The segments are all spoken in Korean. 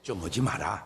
걱정하지 마라.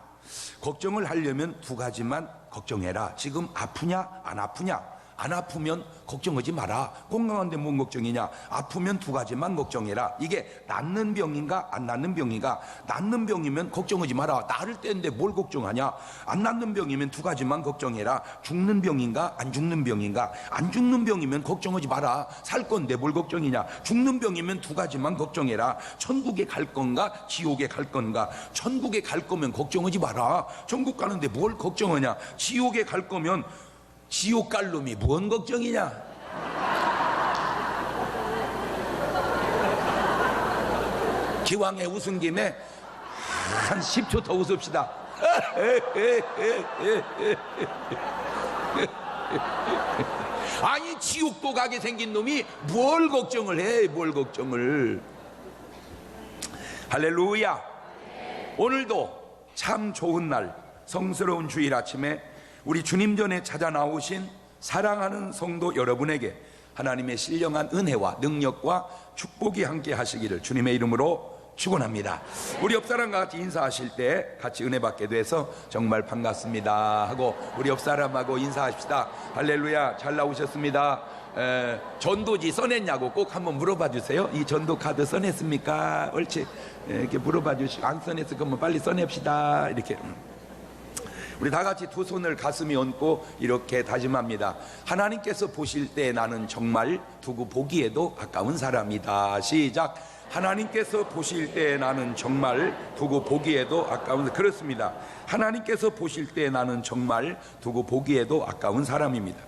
걱정을 하려면 두 가지만 걱정해라. 지금 아프냐 안 아프냐? 안 아프면 걱정하지 마라. 건강한데 뭔 걱정이냐? 아프면 두 가지만 걱정해라. 이게 낫는 병인가 안 낫는 병인가? 낫는 병이면 걱정하지 마라. 나을 때인데 뭘 걱정하냐? 안 낫는 병이면 두 가지만 걱정해라. 죽는 병인가 안 죽는 병인가? 안 죽는 병이면 걱정하지 마라. 살 건데 뭘 걱정이냐? 죽는 병이면 두 가지만 걱정해라. 천국에 갈 건가 지옥에 갈 건가? 천국에 갈 거면 걱정하지 마라. 천국 가는데 뭘 걱정하냐? 지옥에 갈 거면 지옥 갈 놈이 뭔 걱정이냐? 기왕에 웃은 김에 한 10초 더 웃읍시다. 아니, 지옥도 가게 생긴 놈이 뭘 걱정을 해? 뭘 걱정을. 할렐루야. 오늘도 참 좋은 날, 성스러운 주일 아침에 우리 주님 전에 찾아 나오신 사랑하는 성도 여러분에게 하나님의 신령한 은혜와 능력과 축복이 함께 하시기를 주님의 이름으로 축원합니다. 우리 옆 사람과 같이 인사하실 때 같이 은혜 받게 돼서 정말 반갑습니다 하고 우리 옆 사람하고 인사합시다. 할렐루야, 잘 나오셨습니다. 전도지 써냈냐고 꼭 한번 물어봐 주세요. 이 전도 카드 써냈습니까? 옳지. 이렇게 물어봐 주시고, 안 써냈을 거면 빨리 써냅시다. 이렇게 우리 다 같이 두 손을 가슴에 얹고 이렇게 다짐합니다. 하나님께서 보실 때 나는 정말 두고 보기에도 아까운 사람이다. 시작. 하나님께서 보실 때 나는 정말 두고 보기에도 아까운, 그렇습니다. 하나님께서 보실 때 나는 정말 두고 보기에도 아까운 사람입니다.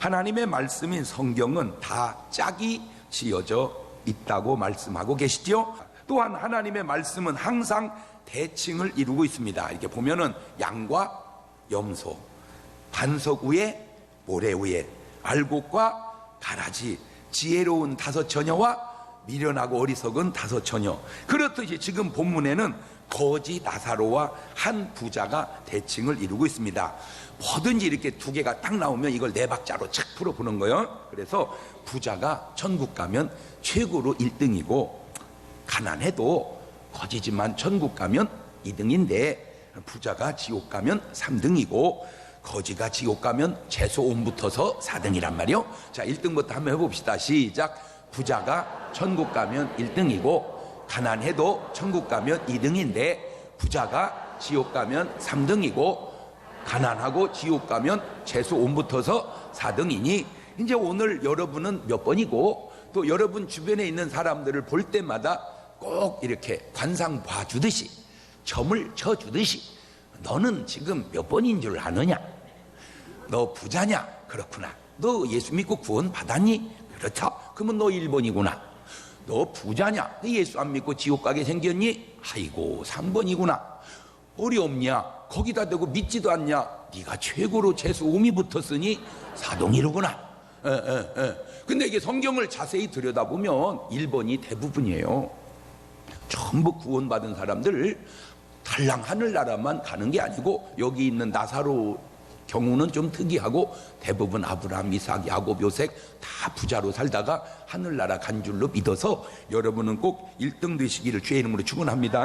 하나님의 말씀인 성경은 다 짝이 지어져 있다고 말씀하고 계시죠. 또한 하나님의 말씀은 항상 대칭을 이루고 있습니다. 이렇게 보면은 양과 염소, 반석 위에 모래 위에, 알곡과 가라지, 지혜로운 다섯 처녀와 미련하고 어리석은 다섯 처녀. 그렇듯이 지금 본문에는 거지 나사로와 한 부자가 대칭을 이루고 있습니다. 뭐든지 이렇게 두 개가 딱 나오면 이걸 네 박자로 착 풀어보는 거예요. 그래서 부자가 천국 가면 최고로 1등이고, 가난해도 거지지만 천국 가면 2등인데 부자가 지옥 가면 3등이고 거지가 지옥 가면 최소 5붙어서 4등이란 말이요. 자, 1등부터 한번 해봅시다. 시작. 부자가 천국 가면 1등이고 가난해도 천국 가면 2등인데 부자가 지옥 가면 3등이고 가난하고 지옥 가면 최소 5붙어서 4등이니, 이제 오늘 여러분은 몇 번이고 또 여러분 주변에 있는 사람들을 볼 때마다 꼭 이렇게 관상 봐주듯이, 점을 쳐주듯이, 너는 지금 몇 번인 줄 아느냐? 너 부자냐? 그렇구나. 너 예수 믿고 구원 받았니? 그렇다. 그러면 너 1번이구나. 너 부자냐? 예수 안 믿고 지옥 가게 생겼니? 아이고 3번이구나. 어려움냐? 거기다 대고 믿지도 않냐? 네가 최고로 재수 5미 붙었으니 4동이로구나. 근데 이게 성경을 자세히 들여다보면 1번이 대부분이에요. 전부 구원받은 사람들 달랑 하늘나라만 가는 게 아니고, 여기 있는 나사로 경우는 좀 특이하고 대부분 아브라함, 이삭, 야곱, 요셉 다 부자로 살다가 하늘나라 간 줄로 믿어서 여러분은 꼭 1등 되시기를 주의 이름으로 축원합니다.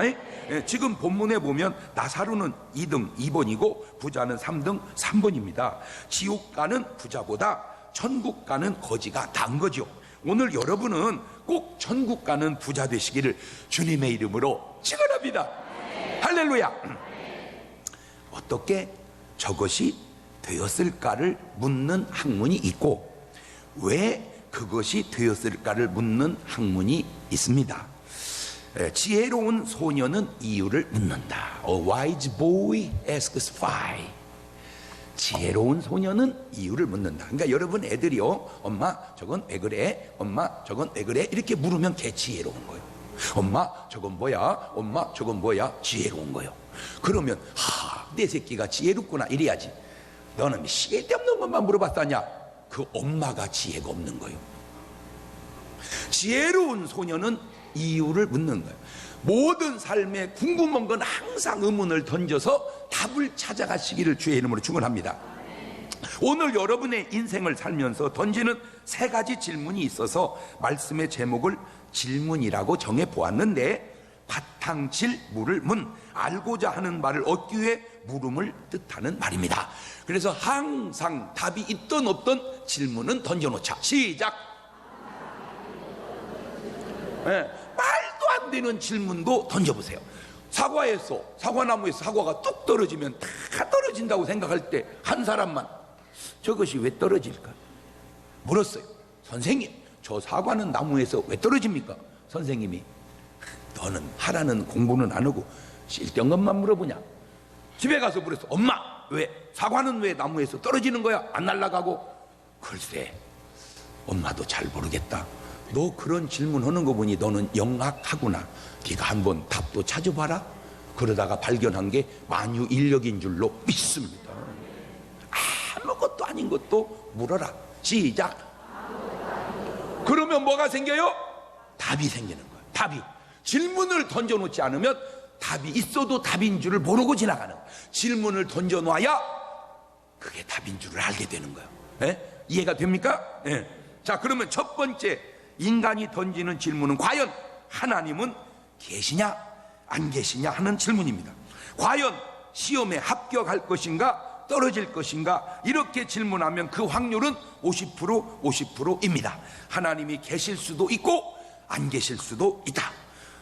지금 본문에 보면 나사로는 2등 2번이고 부자는 3등 3번입니다. 지옥 가는 부자보다 천국 가는 거지가 난 거죠. 오늘 여러분은 꼭 천국 가는 부자 되시기를 주님의 이름으로 축원합니다. 할렐루야. 어떻게 저것이 되었을까를 묻는 학문이 있고, 왜 그것이 되었을까를 묻는 학문이 있습니다. 지혜로운 소녀는 이유를 묻는다. A wise boy asks why. 지혜로운 소녀는 이유를 묻는다. 그러니까 여러분 애들이요, 엄마 저건 왜 그래? 엄마 저건 왜 그래? 이렇게 물으면 걔 지혜로운 거예요. 엄마 저건 뭐야? 엄마 저건 뭐야? 지혜로운 거예요. 그러면 내 새끼가 지혜롭구나 이래야지. 너는 쓸데없는 것만 물어봤다냐? 그 엄마가 지혜가 없는 거예요. 지혜로운 소녀는 이유를 묻는 거예요. 모든 삶에 궁금한 건 항상 의문을 던져서 답을 찾아가시기를 주의 이름으로 축원합니다. 오늘 여러분의 인생을 살면서 던지는 세 가지 질문이 있어서 말씀의 제목을 질문이라고 정해 보았는데, 바탕칠 물을 문, 알고자 하는 말을 얻기 위해 물음을 뜻하는 말입니다. 그래서 항상 답이 있든 없든 질문은 던져놓자. 시작. 말도 안 되는 질문도 던져보세요. 사과나무에서 사과가 뚝 떨어지면 다 떨어진다고 생각할 때 한 사람만 저것이 왜 떨어질까 물었어요. 선생님, 저 사과는 나무에서 왜 떨어집니까? 선생님이, 너는 하라는 공부는 안 하고 쓸데없는 것만 물어보냐. 집에 가서 물었어. 엄마, 왜 사과는 왜 나무에서 떨어지는 거야? 안 날아가고. 글쎄, 엄마도 잘 모르겠다. 너 그런 질문하는 거 보니 너는 영악하구나. 네가 한번 답도 찾아봐라. 그러다가 발견한 게 만유인력인 줄로 믿습니다. 아무것도 아닌 것도 물어라. 시작. 그러면 뭐가 생겨요? 답이 생기는 거예요. 답이. 질문을 던져놓지 않으면 답이 있어도 답인 줄을 모르고 지나가는 거예요. 질문을 던져놔야 그게 답인 줄을 알게 되는 거예요. 이해가 됩니까? 자, 그러면 첫 번째 인간이 던지는 질문은 과연 하나님은 계시냐 안 계시냐 하는 질문입니다. 과연 시험에 합격할 것인가 떨어질 것인가 이렇게 질문하면 그 확률은 50% 50%입니다. 하나님이 계실 수도 있고 안 계실 수도 있다.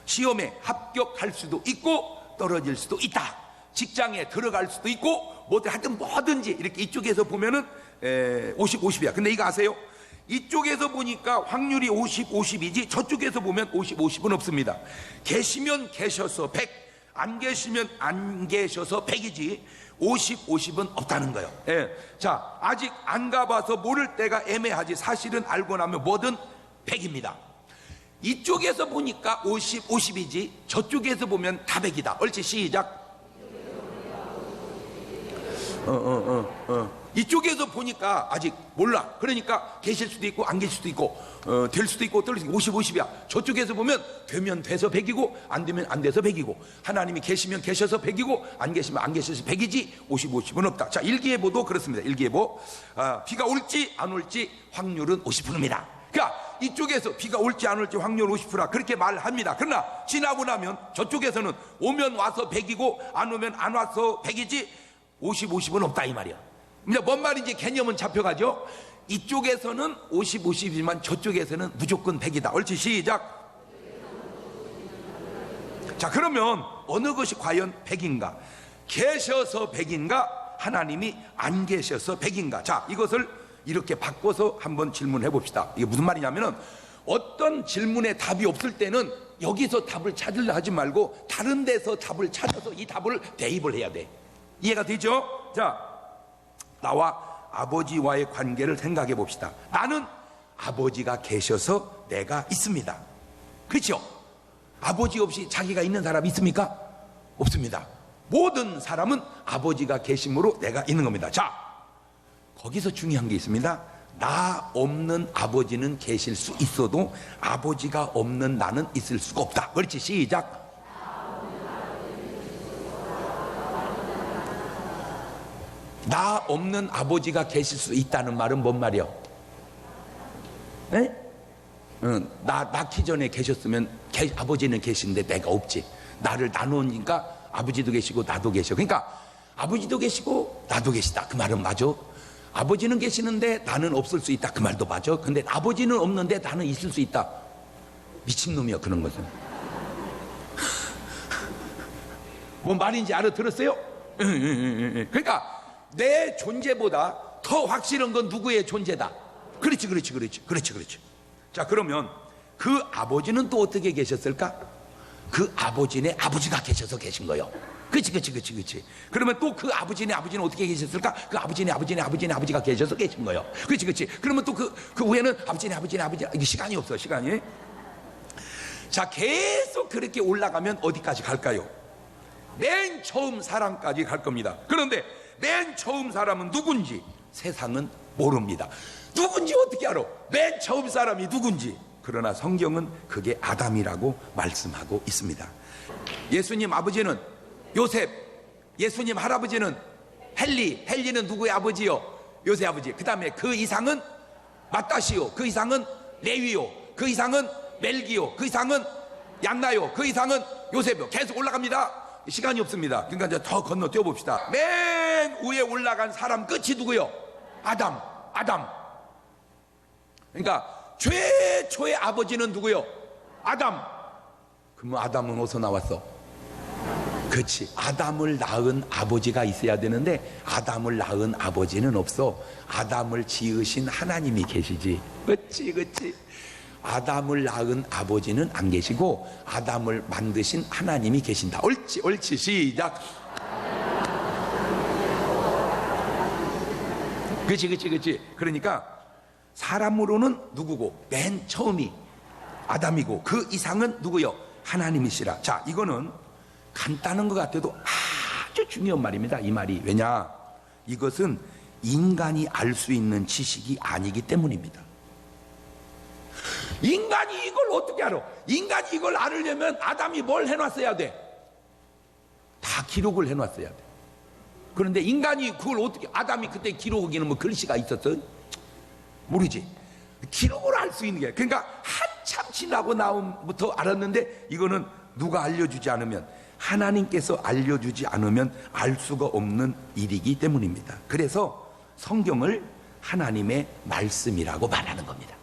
시험에 합격할 수도 있고 떨어질 수도 있다. 직장에 들어갈 수도 있고 하여튼 뭐든지 이렇게 이쪽에서 보면은 50, 50이야. 근데 이거 아세요? 이쪽에서 보니까 확률이 50, 50이지 저쪽에서 보면 50, 50은 없습니다. 계시면 계셔서 100, 안 계시면 안 계셔서 100이지 50, 50은 없다는 거예요. 자, 아직 안 가봐서 모를 때가 애매하지 사실은 알고 나면 뭐든 100입니다. 이쪽에서 보니까 50, 50이지 저쪽에서 보면 다 100이다. 옳지, 시작. 이쪽에서 보니까 아직 몰라. 그러니까 계실 수도 있고 안 계실 수도 있고 될 수도 있고 떨어질 수도 있고 50, 50이야. 저쪽에서 보면 되면 돼서 100이고 안 되면 안 돼서 100이고 하나님이 계시면 계셔서 100이고 안 계시면 안 계셔서 100이지 50, 50은 없다. 자, 일기예보도 그렇습니다. 일기예보 비가 올지 안 올지 확률은 50%입니다. 그러니까 이쪽에서 비가 올지 안 올지 확률 50%라 그렇게 말합니다. 그러나 지나고 나면 저쪽에서는 오면 와서 100이고 안 오면 안 와서 100이지 50, 50은 없다 이 말이야. 근데 뭔 말인지 개념은 잡혀가죠. 이쪽에서는 50, 50이지만 저쪽에서는 무조건 100이다. 옳지, 시작. 자, 그러면 어느 것이 과연 100인가? 계셔서 100인가? 하나님이 안 계셔서 100인가? 자, 이것을 이렇게 바꿔서 한번 질문해 봅시다. 이게 무슨 말이냐면은 어떤 질문에 답이 없을 때는 여기서 답을 찾으려 하지 말고 다른 데서 답을 찾아서 이 답을 대입을 해야 돼. 이해가 되죠? 자, 나와 아버지와의 관계를 생각해 봅시다. 나는 아버지가 계셔서 내가 있습니다. 그렇죠? 아버지 없이 자기가 있는 사람 있습니까? 없습니다. 모든 사람은 아버지가 계심으로 내가 있는 겁니다. 자, 거기서 중요한 게 있습니다. 나 없는 아버지는 계실 수 있어도 아버지가 없는 나는 있을 수가 없다. 그렇지, 시작. 나 없는 아버지가 계실 수 있다는 말은 뭔 말이야? 나 낳기 전에 계셨으면 아버지는 계신데 내가 없지. 나를 나누니까 아버지도 계시고 나도 계셔. 그러니까 아버지도 계시고 나도 계시다. 그 말은 맞아. 아버지는 계시는데 나는 없을 수 있다. 그 말도 맞아. 근데 아버지는 없는데 나는 있을 수 있다. 미친놈이야 그런 것은. 뭔 말인지 알아들었어요? 그러니까 내 존재보다 더 확실한 건 누구의 존재다. 그렇지. 자, 그러면 그 아버지는 또 어떻게 계셨을까? 그 아버지네 아버지가 계셔서 계신 거예요. 그렇지. 그러면 또 그 아버지네 아버지는 어떻게 계셨을까? 그 아버지네 아버지가 계셔서 계신 거예요. 그렇지. 그러면 또 그 후에는 아버지네 아버지 이게 시간이 없어, 시간이. 자, 계속 그렇게 올라가면 어디까지 갈까요? 맨 처음 사람까지 갈 겁니다. 그런데 맨 처음 사람은 누군지 세상은 모릅니다. 누군지 어떻게 알아? 맨 처음 사람이 누군지. 그러나 성경은 그게 아담이라고 말씀하고 있습니다. 예수님 아버지는 요셉, 예수님 할아버지는 헬리는 누구의 아버지요? 요셉 아버지. 그 다음에 그 이상은 마따시요, 그 이상은 레위요, 그 이상은 멜기요, 그 이상은 얀나요, 그 이상은 요셉이요. 계속 올라갑니다. 시간이 없습니다. 그러니까 이제 더 건너 뛰어봅시다. 맨 위에 올라간 사람 끝이 누구요? 아담. 그러니까 최초의 아버지는 누구요? 아담. 그러면 아담은 어디서 나왔어? 그렇지. 아담을 낳은 아버지가 있어야 되는데 아담을 낳은 아버지는 없어. 아담을 지으신 하나님이 계시지. 그렇지. 아담을 낳은 아버지는 안 계시고 아담을 만드신 하나님이 계신다. 옳지. 시작. 그렇지. 그러니까 사람으로는 누구고 맨 처음이 아담이고 그 이상은 누구요? 하나님이시라. 자, 이거는 간단한 것 같아도 아주 중요한 말입니다. 이 말이. 왜냐? 이것은 인간이 알 수 있는 지식이 아니기 때문입니다. 인간이 이걸 어떻게 알아? 인간이 이걸 알으려면 아담이 뭘 해놨어야 돼? 다 기록을 해놨어야 돼. 그런데 인간이 그걸 어떻게, 아담이 그때 기록하기는 뭐 글씨가 있었어? 모르지. 기록을 알 수 있는 게, 그러니까 한참 지나고 나음부터 알았는데 이거는 누가 알려주지 않으면, 하나님께서 알려주지 않으면 알 수가 없는 일이기 때문입니다. 그래서 성경을 하나님의 말씀이라고 말하는 겁니다.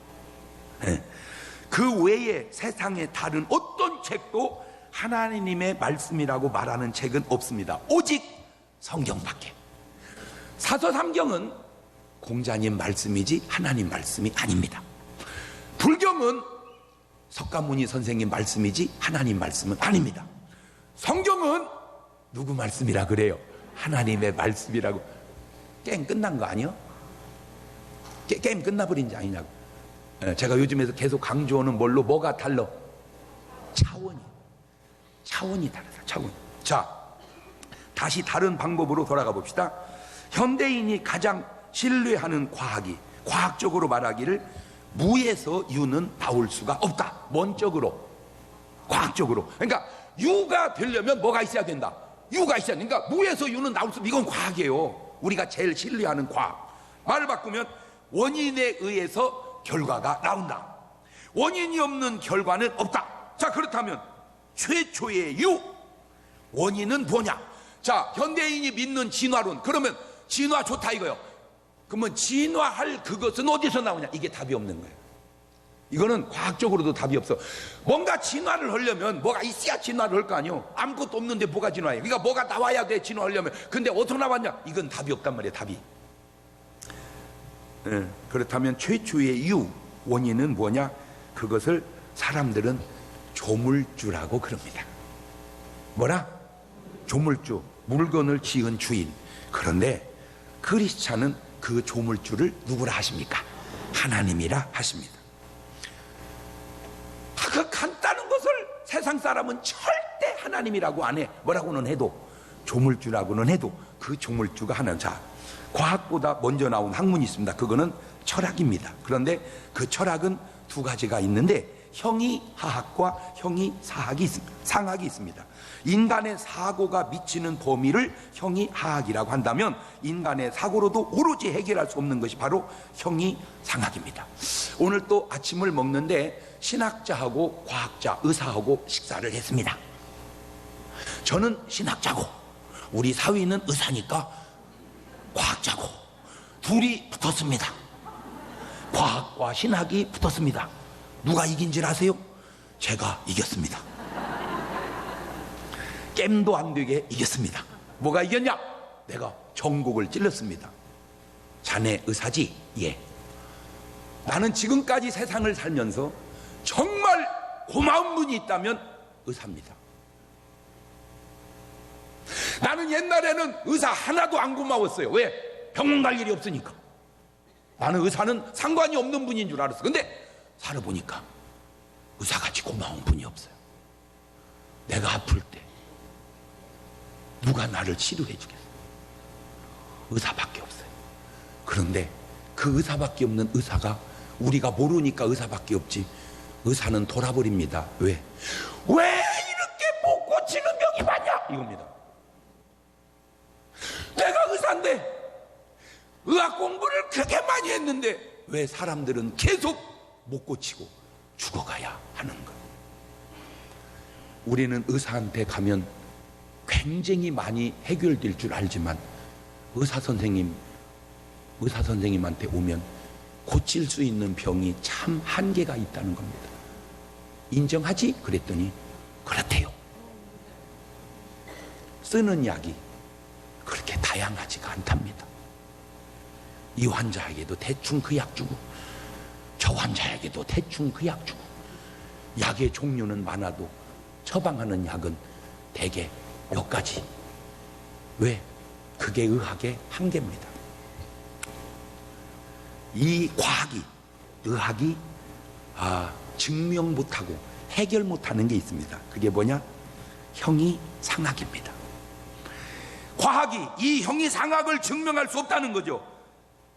그 외에 세상에 다른 어떤 책도 하나님의 말씀이라고 말하는 책은 없습니다. 오직 성경밖에. 사서삼경은 공자님 말씀이지 하나님 말씀이 아닙니다. 불경은 석가모니 선생님 말씀이지 하나님 말씀은 아닙니다. 성경은 누구 말씀이라 그래요? 하나님의 말씀이라고. 게임 끝난 거 아니요? 게임 끝나버린 지 아니냐고. 제가 요즘에서 계속 강조하는 뭘로 뭐가 달라? 차원이 달라서. 차원. 자, 다시 다른 방법으로 돌아가 봅시다. 현대인이 가장 신뢰하는 과학이, 과학적으로 말하기를 무에서 유는 나올 수가 없다. 원적으로, 과학적으로. 그러니까 유가 되려면 뭐가 있어야 된다? 유가 있어야 된다. 그러니까 무에서 유는 나올 수 없다. 이건 과학이에요. 우리가 제일 신뢰하는 과학. 말을 바꾸면 원인에 의해서 결과가 나온다. 원인이 없는 결과는 없다. 자, 그렇다면 최초의 유, 원인은 뭐냐? 자, 현대인이 믿는 진화론. 그러면 진화 좋다 이거요. 그러면 진화할 그것은 어디서 나오냐? 이게 답이 없는 거예요. 이거는 과학적으로도 답이 없어. 뭔가 진화를 하려면 뭐가 있어야 진화를 할 거 아니에요. 아무것도 없는데 뭐가 진화해? 그러니까 뭐가 나와야 돼 진화하려면. 근데 어디서 나왔냐? 이건 답이 없단 말이에요. 답이. 그렇다면 최초의 유, 원인은 뭐냐? 그것을 사람들은 조물주라고 그럽니다. 뭐라? 조물주, 물건을 지은 주인. 그런데 크리스찬은 그 조물주를 누구라 하십니까? 하나님이라 하십니다. 그 간단한 것을 세상 사람은 절대 하나님이라고 안 해. 뭐라고는 해도, 조물주라고는 해도 그 조물주가 하나님. 자, 과학보다 먼저 나온 학문이 있습니다. 그거는 철학입니다. 그런데 그 철학은 두 가지가 있는데 형이하학과 상학이 있습니다. 인간의 사고가 미치는 범위를 형이하학이라고 한다면 인간의 사고로도 오로지 해결할 수 없는 것이 바로 형이상학입니다. 오늘 또 아침을 먹는데 신학자하고 과학자, 의사하고 식사를 했습니다. 저는 신학자고 우리 사위는 의사니까 과학자고 둘이 붙었습니다. 과학과 신학이 붙었습니다. 누가 이긴 줄 아세요? 제가 이겼습니다. 겜도 안 되게 이겼습니다. 뭐가 이겼냐? 내가 전곡을 찔렀습니다. 자네 의사지? 예. 나는 지금까지 세상을 살면서 정말 고마운 분이 있다면 의사입니다. 나는 옛날에는 의사 하나도 안 고마웠어요. 왜? 병원 갈 일이 없으니까. 나는 의사는 상관이 없는 분인 줄 알았어. 근데 살아보니까 의사같이 고마운 분이 없어요. 내가 아플 때 누가 나를 치료해 주겠어요? 의사밖에 없어요. 그런데 그 의사밖에 없는 의사가, 우리가 모르니까 의사밖에 없지, 의사는 돌아버립니다. 왜 이렇게 못 고치는 병이 많냐? 이겁니다. 내가 의사인데 의학 공부를 그렇게 많이 했는데 왜 사람들은 계속 못 고치고 죽어가야 하는 거예요? 우리는 의사한테 가면 굉장히 많이 해결될 줄 알지만 의사 선생님한테 오면 고칠 수 있는 병이 참 한계가 있다는 겁니다. 인정하지? 그랬더니 그렇대요. 쓰는 약이 그렇게 다양하지가 않답니다. 이 환자에게도 대충 그 약 주고 저 환자에게도 대충 그 약 주고, 약의 종류는 많아도 처방하는 약은 대개 몇 가지. 왜? 그게 의학의 한계입니다. 이 의학이 증명 못하고 해결 못하는 게 있습니다. 그게 뭐냐? 형이상학입니다. 과학이 이 형이상학을 증명할 수 없다는 거죠.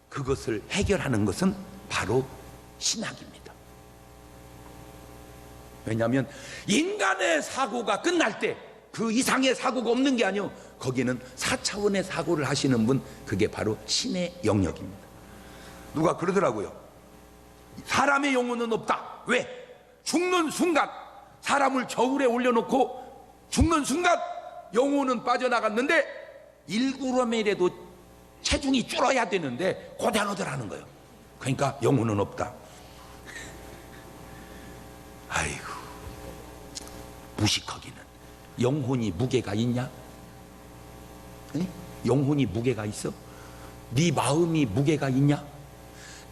그것을 해결하는 것은 바로 신학입니다. 왜냐하면 인간의 사고가 끝날 때 그 이상의 사고가 없는 게 아니요, 거기는 4차원의 사고를 하시는 분, 그게 바로 신의 영역입니다. 누가 그러더라고요. 사람의 영혼은 없다. 왜? 죽는 순간 사람을 저울에 올려놓고 죽는 순간 영혼은 빠져나갔는데 1g이라도 체중이 줄어야 되는데 고단하더라는 거예요. 그러니까 영혼은 없다. 아이고, 무식하기는. 영혼이 무게가 있냐? 에? 영혼이 무게가 있어? 네 마음이 무게가 있냐?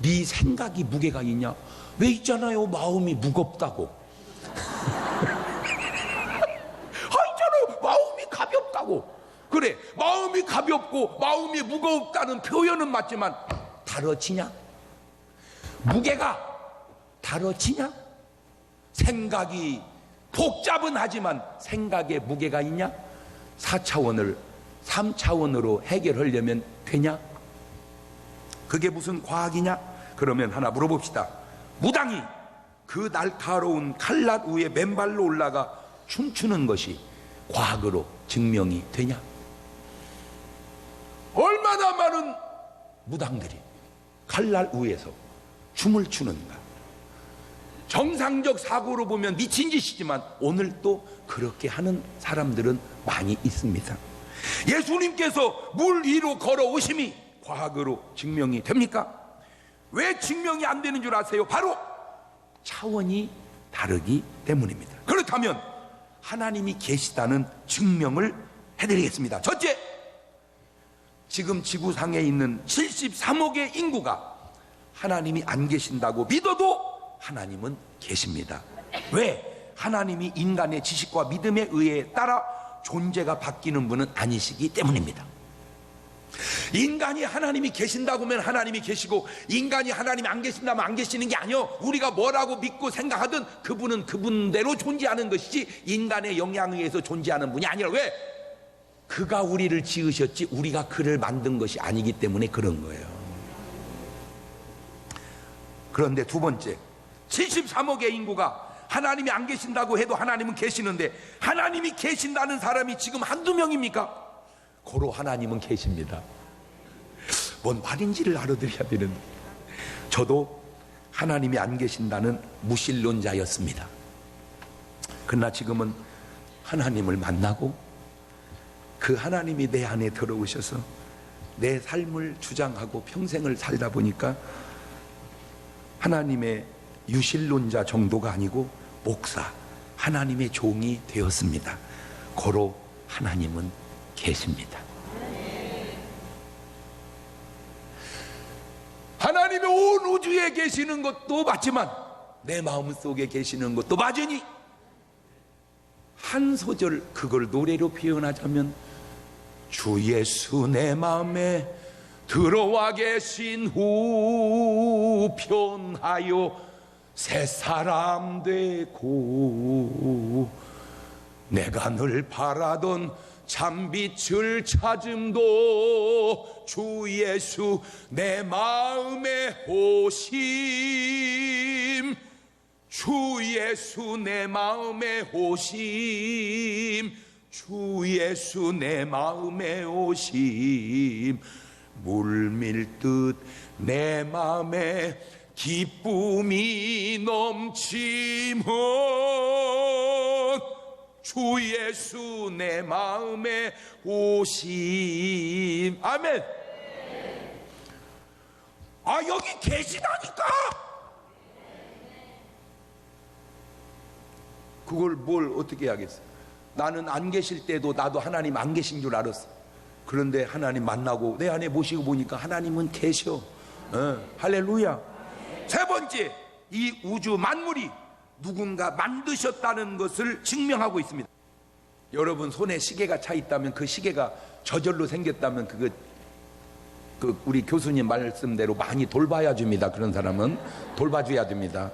네 생각이 무게가 있냐? 왜 있잖아요, 마음이 무겁다고. 있잖아요, 마음이 가볍다고. 그래, 마음이 가볍고 마음이 무겁다는 표현은 맞지만 다뤄지냐? 무게가 다뤄지냐? 생각이 복잡은 하지만 생각에 무게가 있냐? 4차원을 3차원으로 해결하려면 되냐? 그게 무슨 과학이냐? 그러면 하나 물어봅시다. 무당이 그 날카로운 칼날 위에 맨발로 올라가 춤추는 것이 과학으로 증명이 되냐? 얼마나 많은 무당들이 칼날 위에서 춤을 추는가? 정상적 사고로 보면 미친 짓이지만 오늘 또 그렇게 하는 사람들은 많이 있습니다. 예수님께서 물 위로 걸어오심이 과학으로 증명이 됩니까? 왜 증명이 안 되는 줄 아세요? 바로 차원이 다르기 때문입니다. 그렇다면 하나님이 계시다는 증명을 해드리겠습니다. 첫째, 지금 지구상에 있는 73억의 인구가 하나님이 안 계신다고 믿어도 하나님은 계십니다. 왜? 하나님이 인간의 지식과 믿음에 의해 따라 존재가 바뀌는 분은 아니시기 때문입니다. 인간이 하나님이 계신다고 하면 하나님이 계시고, 인간이 하나님이 안 계신다면 안 계시는 게 아니요, 우리가 뭐라고 믿고 생각하든 그분은 그분대로 존재하는 것이지 인간의 영향에 의해서 존재하는 분이 아니라. 왜? 그가 우리를 지으셨지 우리가 그를 만든 것이 아니기 때문에 그런 거예요. 그런데 두 번째, 73억의 인구가 하나님이 안 계신다고 해도 하나님은 계시는데, 하나님이 계신다는 사람이 지금 한두 명입니까? 고로 하나님은 계십니다. 뭔 말인지를 알아들어야 되는데, 저도 하나님이 안 계신다는 무신론자였습니다. 그러나 지금은 하나님을 만나고 그 하나님이 내 안에 들어오셔서 내 삶을 주장하고 평생을 살다 보니까 하나님의 유신론자 정도가 아니고 목사, 하나님의 종이 되었습니다. 고로 하나님은 계십니다. 하나님이 온 우주에 계시는 것도 맞지만 내 마음속에 계시는 것도 맞으니, 한 소절 그걸 노래로 표현하자면, 주 예수 내 마음에 들어와 계신 후 변하여 새 사람 되고, 내가 늘 바라던 참빛을 찾음도 주 예수 내 마음에 오심, 주 예수 내 마음에 오심, 주 예수 내 마음에 오심. 물밀듯 내 마음에 기쁨이 넘치면 주 예수 내 마음에 오심. 아멘. 아, 여기 계시다니까. 그걸 뭘 어떻게 하겠어? 나는 안 계실 때도 나도 하나님 안 계신 줄 알았어. 그런데 하나님 만나고 내 안에 모시고 보니까 하나님은 계셔. 할렐루야. 세 번째, 이 우주 만물이 누군가 만드셨다는 것을 증명하고 있습니다. 여러분 손에 시계가 차 있다면 그 시계가 저절로 생겼다면 우리 교수님 말씀대로 많이 돌봐야 줍니다. 그런 사람은 돌봐줘야 됩니다.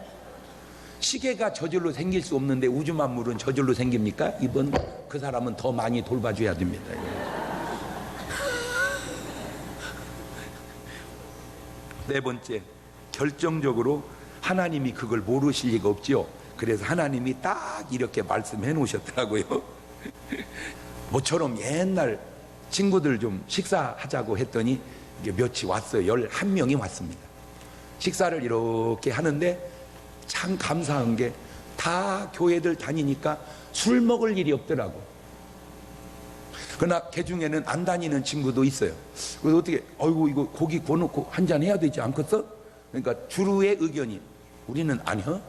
시계가 저절로 생길 수 없는데 우주 만물은 저절로 생깁니까? 이번 그 사람은 더 많이 돌봐줘야 됩니다. 네 번째, 결정적으로 하나님이 그걸 모르실 리가 없지요. 그래서 하나님이 딱 이렇게 말씀해 놓으셨더라고요. 모처럼 옛날 친구들 좀 식사하자고 했더니 며칠 왔어요. 11명이 왔습니다. 식사를 이렇게 하는데 참 감사한 게 다 교회들 다니니까 술 먹을 일이 없더라고. 그러나 그 중에는 안 다니는 친구도 있어요. 그래서 어떻게 어이구 이거 고기 구워놓고 한잔 해야 되지 않겠어? 그러니까 주루의 의견이 우리는 아니요.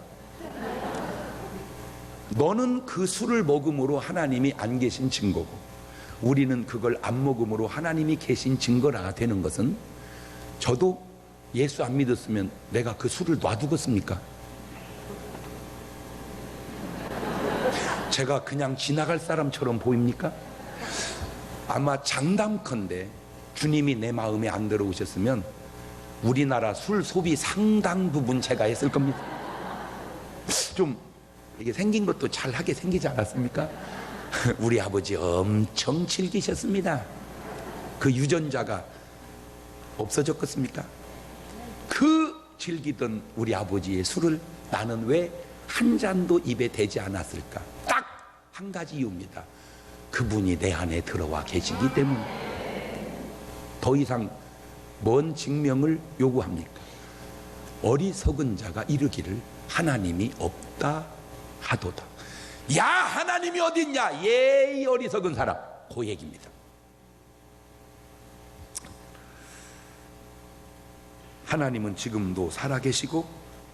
너는 그 술을 먹음으로 하나님이 안 계신 증거고 우리는 그걸 안 먹음으로 하나님이 계신 증거라 되는 것은 저도 예수 안 믿었으면 내가 그 술을 놔두겠습니까? 제가 그냥 지나갈 사람처럼 보입니까? 아마 장담컨대 주님이 내 마음에 안 들어오셨으면 우리나라 술 소비 상당 부분 제가 했을 겁니다. 좀 이게 생긴 것도 잘하게 생기지 않았습니까? 우리 아버지 엄청 즐기셨습니다. 그 유전자가 없어졌겠습니까? 그 즐기던 우리 아버지의 술을 나는 왜 한 잔도 입에 대지 않았을까? 딱 한 가지 이유입니다. 그분이 내 안에 들어와 계시기 때문에. 더 이상 뭔 증명을 요구합니까? 어리석은 자가 이르기를 하나님이 없다 하도다. 야, 하나님이 어딨냐? 예, 이 어리석은 사람. 그 얘기입니다. 하나님은 지금도 살아계시고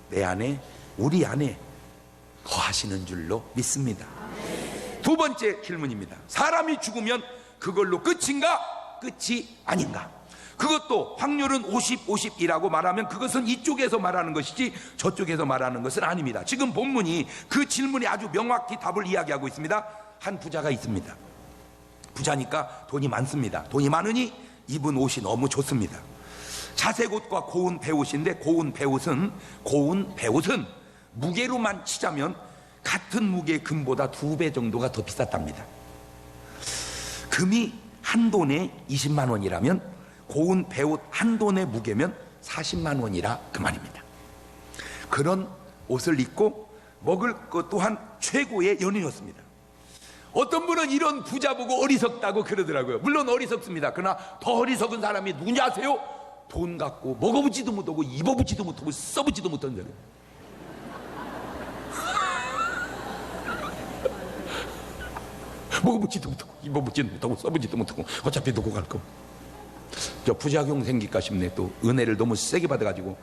내 안에, 우리 안에 거하시는 줄로 믿습니다. 두 번째 질문입니다. 사람이 죽으면 그걸로 끝인가? 끝이 아닌가? 그것도 확률은 50, 50이라고 말하면 그것은 이쪽에서 말하는 것이지 저쪽에서 말하는 것은 아닙니다. 지금 본문이 그 질문에 아주 명확히 답을 이야기하고 있습니다. 한 부자가 있습니다. 부자니까 돈이 많습니다. 돈이 많으니 입은 옷이 너무 좋습니다. 자색 옷과 고운 배옷인데 고운 배옷은 무게로만 치자면 같은 무게의 금보다 2배 정도가 더 비쌌답니다. 금이 한 돈에 20만 원이라면 고운 배옷 한 돈의 무게면 40만 원이라 그 말입니다. 그런 옷을 입고 먹을 것 또한 최고의 연인이었습니다. 어떤 분은 이런 부자 보고 어리석다고 그러더라고요. 물론 어리석습니다. 그러나 더 어리석은 사람이 누군지 아세요? 돈 갖고 먹어보지도 못하고 입어보지도 못하고 써보지도 못한 사람. 먹어보지도 못하고 입어보지도 못하고 써보지도 못하고 어차피 놓고 갈 거. 저 부작용 생길까 싶네. 또 은혜를 너무 세게 받아가지고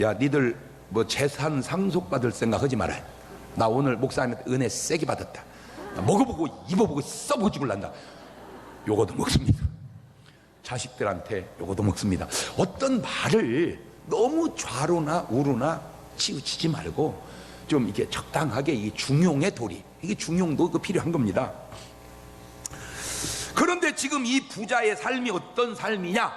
야 니들 뭐 재산 상속받을 생각하지 마라. 나 오늘 목사님한테 은혜 세게 받았다. 먹어보고 입어보고 써보고 죽을란다. 요거도 먹습니다. 자식들한테 요거도 먹습니다. 어떤 말을 너무 좌로나 우로나 치우치지 말고 좀 이렇게 적당하게 이 중용의 도리, 이게 중용도 필요한 겁니다. 그런데 지금 이 부자의 삶이 어떤 삶이냐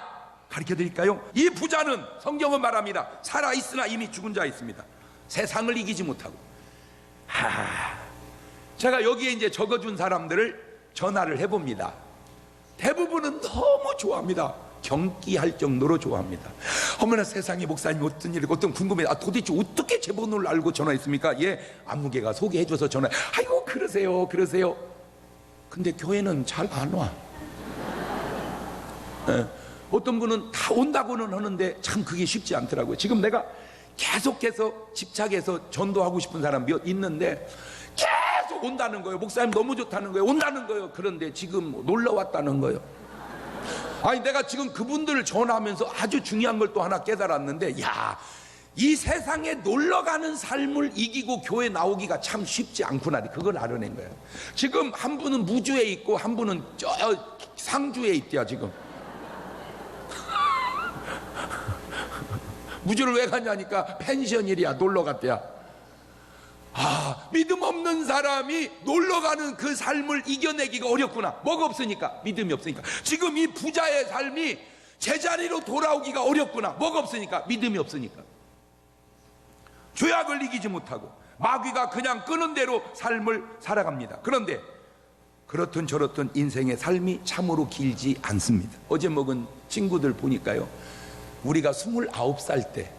가르쳐 드릴까요? 이 부자는 성경은 말합니다. 살아있으나 이미 죽은 자 있습니다. 세상을 이기지 못하고. 제가 여기에 이제 적어준 사람들을 전화를 해봅니다. 대부분은 너무 좋아합니다. 경기할 정도로 좋아합니다. 어머나 세상에 목사님 어떤 일, 어떤 궁금해. 도대체 어떻게 제 번호를 알고 전화했습니까? 예, 안무개가 소개해줘서 전화. 아이고 그러세요. 근데 교회는 잘 안 와. 예, 어떤 분은 다 온다고는 하는데 참 그게 쉽지 않더라고요. 지금 내가 계속해서 집착해서 전도하고 싶은 사람 몇 있는데 계속 온다는 거예요. 목사님 너무 좋다는 거예요. 온다는 거예요. 그런데 지금 놀러 왔다는 거예요. 아니, 내가 지금 그분들을 전화하면서 아주 중요한 걸 또 하나 깨달았는데, 야, 이 세상에 놀러가는 삶을 이기고 교회 나오기가 참 쉽지 않구나. 그걸 알아낸 거예요. 지금 한 분은 무주에 있고 한 분은 저 상주에 있대요. 지금 무주를 왜 가냐니까 펜션일이야. 놀러 갔대야. 아, 믿음 없는 사람이 놀러가는 그 삶을 이겨내기가 어렵구나. 뭐가 없으니까? 믿음이 없으니까. 지금 이 부자의 삶이 제자리로 돌아오기가 어렵구나. 뭐가 없으니까? 믿음이 없으니까. 죄악을 이기지 못하고 마귀가 그냥 끄는 대로 삶을 살아갑니다. 그런데 그렇든 저렇든 인생의 삶이 참으로 길지 않습니다. 어제 먹은 친구들 보니까요, 우리가 29살 때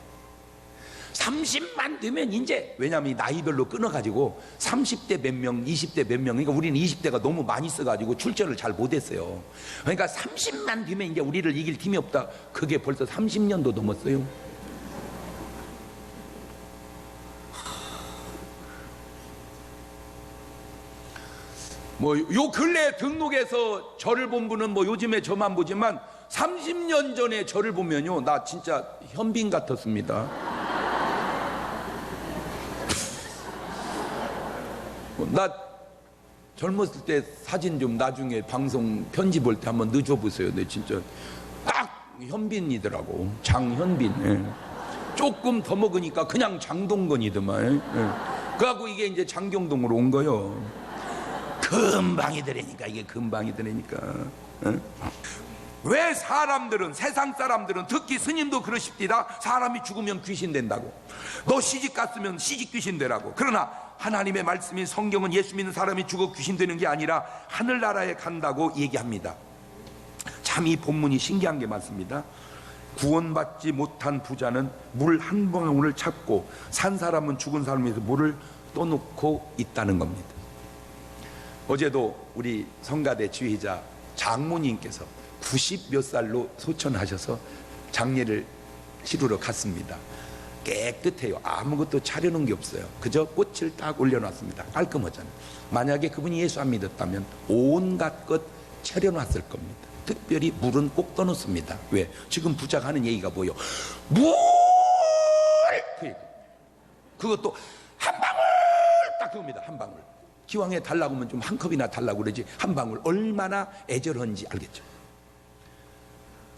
30만 되면 이제, 왜냐하면 나이별로 끊어가지고 30대 몇 명, 20대 몇 명, 그러니까 우리는 20대가 너무 많이 써가지고 출전을 잘 못했어요. 그러니까 30만 되면 이제 우리를 이길 팀이 없다. 그게 벌써 30년도 넘었어요. 뭐 요 근래 등록해서 저를 본 분은 뭐 요즘에 저만 보지만 30년 전에 저를 보면요, 나 진짜 현빈 같았습니다. 나 젊었을 때 사진 좀 나중에 방송 편집할 때 한번 넣어보세요. 내 진짜 딱 현빈이더라고. 장현빈. 예. 조금 더 먹으니까 그냥 장동건이더만. 예. 그래갖고 이게 이제 장경동으로 온 거요. 금방이 되라니까. 이게 금방이 되라니까. 예? 왜 사람들은, 세상 사람들은, 특히 스님도 그러십니다. 사람이 죽으면 귀신 된다고. 너 시집 갔으면 시집 귀신 되라고. 그러나 하나님의 말씀인 성경은 예수 믿는 사람이 죽어 귀신 되는 게 아니라 하늘나라에 간다고 얘기합니다. 참 이 본문이 신기한 게 많습니다. 구원받지 못한 부자는 물 한 방울을 찾고 산 사람은 죽은 사람에서 물을 떠놓고 있다는 겁니다. 어제도 우리 성가대 지휘자 장모님께서 90 몇 살로 소천하셔서 장례를 치르러 갔습니다. 깨끗해요. 아무것도 차려놓은 게 없어요. 그저 꽃을 딱 올려놨습니다. 깔끔하잖아요. 만약에 그분이 예수 안 믿었다면 온갖 것 차려놨을 겁니다. 특별히 물은 꼭 떠놓습니다. 왜? 지금 부자가 하는 얘기가 뭐예요? 물! 그것도 한 방울! 딱 그겁니다. 한 방울. 기왕에 달라고 하면 좀 한 컵이나 달라고 그러지, 한 방울. 얼마나 애절한지 알겠죠?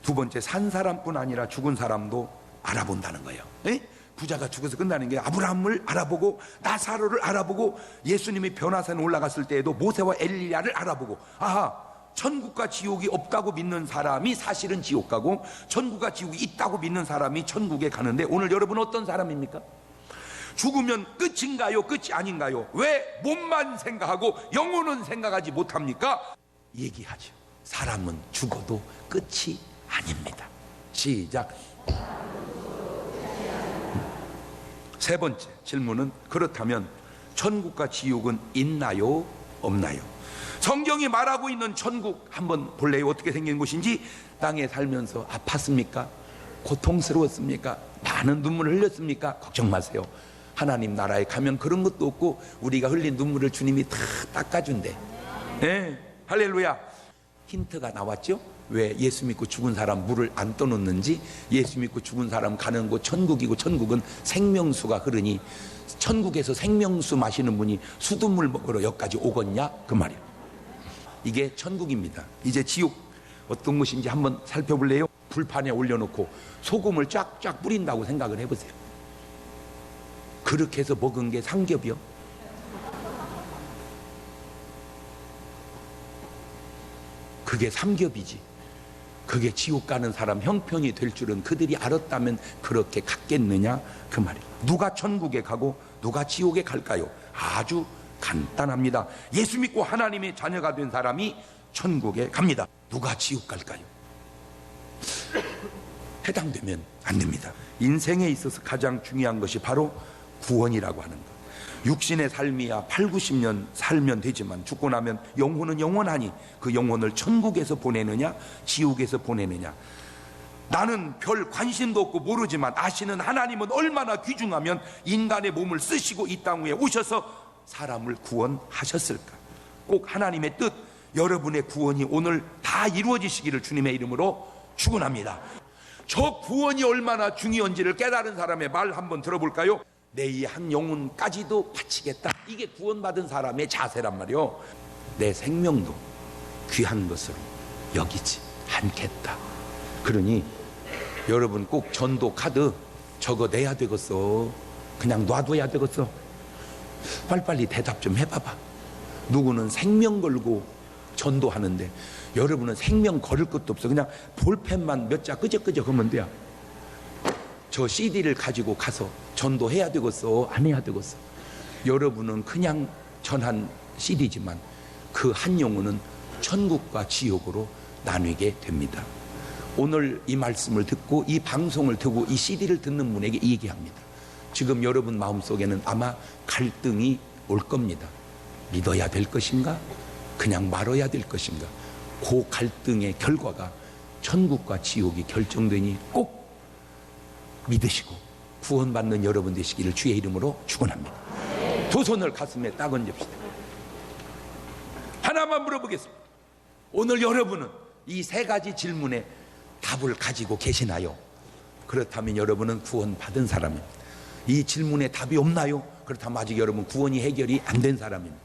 두 번째, 산 사람뿐 아니라 죽은 사람도 알아본다는 거예요. 에? 부자가 죽어서 끝나는 게 아브라함을 알아보고 나사로를 알아보고 예수님이 변화산에 올라갔을 때에도 모세와 엘리야를 알아보고, 아하, 천국과 지옥이 없다고 믿는 사람이 사실은 지옥 가고 천국과 지옥이 있다고 믿는 사람이 천국에 가는데, 오늘 여러분 어떤 사람입니까? 죽으면 끝인가요? 끝이 아닌가요? 왜 몸만 생각하고 영혼은 생각하지 못합니까? 얘기하죠. 사람은 죽어도 끝이 아닙니다. 시작. 세 번째 질문은, 그렇다면 천국과 지옥은 있나요? 없나요? 성경이 말하고 있는 천국 한번 볼래요? 어떻게 생긴 곳인지. 땅에 살면서 아팠습니까? 고통스러웠습니까? 많은 눈물을 흘렸습니까? 걱정 마세요. 하나님 나라에 가면 그런 것도 없고 우리가 흘린 눈물을 주님이 다 닦아준대. 네, 할렐루야. 힌트가 나왔죠? 왜 예수 믿고 죽은 사람 물을 안 떠놓는지. 예수 믿고 죽은 사람 가는 곳 천국이고, 천국은 생명수가 흐르니 천국에서 생명수 마시는 분이 수돗물 먹으러 여기까지 오겠냐? 그 말이에요. 이게 천국입니다. 이제 지옥 어떤 것인지 한번 살펴볼래요? 불판에 올려놓고 소금을 쫙쫙 뿌린다고 생각을 해보세요. 그렇게 해서 먹은 게 삼겹이요? 그게 삼겹이지. 그게 지옥 가는 사람 형편이 될 줄은 그들이 알았다면 그렇게 갔겠느냐? 그 말이에요. 누가 천국에 가고 누가 지옥에 갈까요? 아주 간단합니다. 예수 믿고 하나님의 자녀가 된 사람이 천국에 갑니다. 누가 지옥 갈까요? 해당되면 안 됩니다. 인생에 있어서 가장 중요한 것이 바로 구원이라고 하는 것. 육신의 삶이야 8, 90년 살면 되지만 죽고 나면 영혼은 영원하니 그 영혼을 천국에서 보내느냐 지옥에서 보내느냐, 나는 별 관심도 없고 모르지만 아시는 하나님은 얼마나 귀중하면 인간의 몸을 쓰시고 이 땅 위에 오셔서 사람을 구원하셨을까? 꼭 하나님의 뜻, 여러분의 구원이 오늘 다 이루어지시기를 주님의 이름으로 축원합니다. 저 구원이 얼마나 중요한지를 깨달은 사람의 말 한번 들어볼까요? 내 이 한 영혼까지도 바치겠다. 이게 구원받은 사람의 자세란 말이요. 내 생명도 귀한 것으로 여기지 않겠다. 그러니 여러분 꼭 전도 카드 적어 내야 되겠어. 그냥 놔둬야 되겠어. 빨리빨리 대답 좀 해봐봐. 누구는 생명 걸고 전도하는데 여러분은 생명 걸을 것도 없어. 그냥 볼펜만 몇 자 끄적끄적 하면 돼요. 저 CD를 가지고 가서 전도해야 되겠어, 안 해야 되겠어? 여러분은 그냥 전한 CD지만 그 한 영혼은 천국과 지옥으로 나뉘게 됩니다. 오늘 이 말씀을 듣고 이 방송을 듣고 이 CD를 듣는 분에게 얘기합니다. 지금 여러분 마음속에는 아마 갈등이 올 겁니다. 믿어야 될 것인가? 그냥 말아야 될 것인가? 그 갈등의 결과가 천국과 지옥이 결정되니 꼭 믿으시고 구원받는 여러분 되시기를 주의 이름으로 축원합니다. 두 손을 가슴에 딱 얹읍시다. 하나만 물어보겠습니다. 오늘 여러분은 이 세 가지 질문에 답을 가지고 계시나요? 그렇다면 여러분은 구원받은 사람입니다. 이 질문에 답이 없나요? 그렇다면 아직 여러분 구원이 해결이 안 된 사람입니다.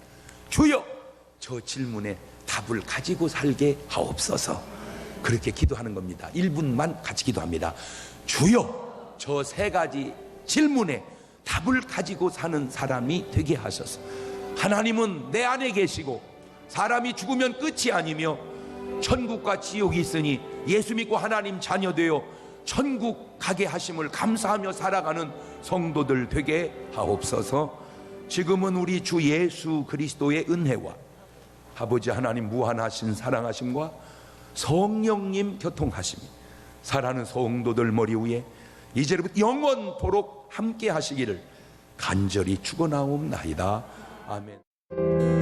주여, 저 질문에 답을 가지고 살게 하옵소서. 그렇게 기도하는 겁니다. 1분만 같이 기도합니다. 주여, 저 세 가지 질문에 답을 가지고 사는 사람이 되게 하소서. 하나님은 내 안에 계시고 사람이 죽으면 끝이 아니며 천국과 지옥이 있으니 예수 믿고 하나님 자녀 되어 천국 가게 하심을 감사하며 살아가는 성도들 되게 하옵소서. 지금은 우리 주 예수 그리스도의 은혜와 아버지 하나님 무한하신 사랑하심과 성령님 교통하심이 사랑하는 성도들 머리 위에 이제부터 영원토록 함께 하시기를 간절히 축원하옵나이다. 아멘.